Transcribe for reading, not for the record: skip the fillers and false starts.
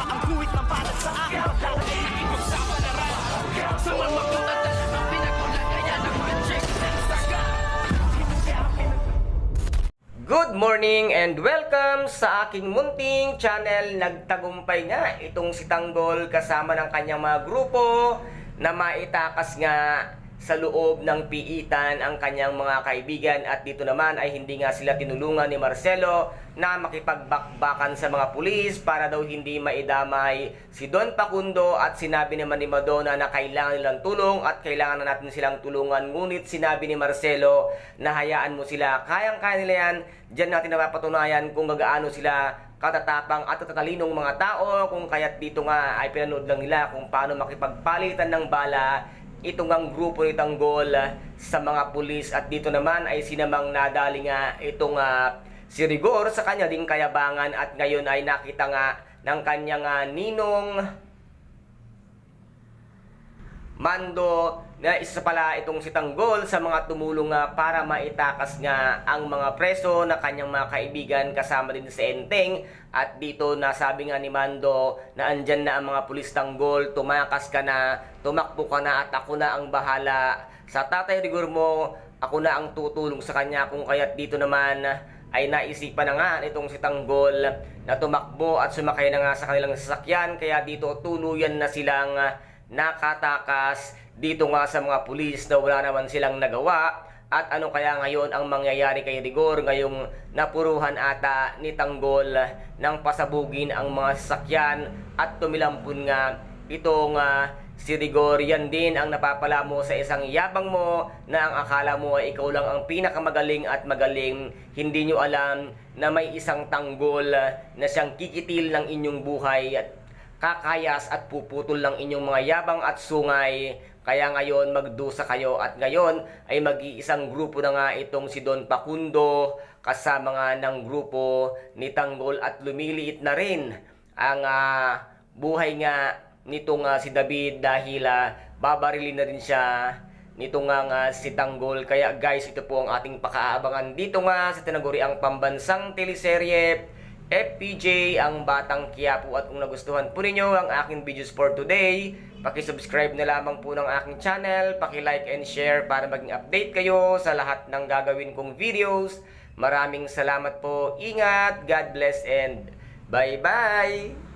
ang kuwit ng balat sa akin. Dahil ay ipagsapalaran sa mga at talagang pinagulan kaya ng magic ng saga. Good morning and welcome sa aking munting channel. Nagtagumpay nga itong si Tanggol kasama ng kanyang mga grupo na maitakas nga sa loob ng piitan ang kanyang mga kaibigan, at dito naman ay hindi nga sila tinulungan ni Marcelo na makipagbakbakan sa mga pulis para daw hindi maidamay si Don Facundo, at sinabi naman ni Madonna na kailangan nilang tulong at kailangan na natin silang tulungan. Ngunit sinabi ni Marcelo na hayaan mo sila, kayang-kaya nila yan. Diyan natin napapatunayan kung gaano sila katatapang at tatalinong mga tao, kung kaya't dito nga ay pinanood lang nila kung paano makipagpalitan ng bala itong ang grupo ni Tanggol sa mga pulis. At dito naman ay sinamang nadali nga itong si Rigor sa kanya ding kayabangan, at ngayon ay nakita nga ng kanyang ninong Mando na isa pala itong si Tanggol sa mga tumulong para maitakas nga ang mga preso na kanyang mga kaibigan kasama din si Enteng. At dito nasabi nga ni Mando na andyan na ang mga pulis. Tanggol, tumakas ka na, tumakbo ka na, at ako na ang bahala sa Tatay Rigor mo. Ako na ang tutulong sa kanya. Kung kaya't dito naman ay naisipan na nga itong si Tanggol na tumakbo at sumakay na nga sa kanilang sasakyan. Kaya dito tuluyan na silang nakatakas dito nga sa mga pulis na wala naman silang nagawa. At ano kaya ngayon ang mangyayari kay Rigor ngayong napuruhan ata ni Tanggol ng pasabugin ang mga sasakyan at tumilampon nga itong si Rigor? Yan din ang napapala mo sa isang yabang mo na ang akala mo ay ikaw lang ang pinakamagaling at magaling. Hindi nyo alam na may isang Tanggol na siyang kikitil ng inyong buhay at kakayas at puputol ng inyong mga yabang at sungay. Kaya ngayon magdusa kayo, at ngayon ay mag-iisang grupo na nga itong si Don Facundo kasama nga ng grupo ni Tanggol, at lumiliit na rin ang buhay nga nitong si David dahil babarilin na rin siya nitong nga si Tanggol. Kaya guys, ito po ang ating pakaabangan dito nga sa tinaguriang pambansang teleserye FPJ ang Batang Quiapo. At kung nagustuhan po ninyo ang aking videos for today, paki-subscribe na lamang po ng aking channel, paki-like and share para maging update kayo sa lahat ng gagawin kong videos. Maraming salamat po, ingat, God bless, and bye-bye!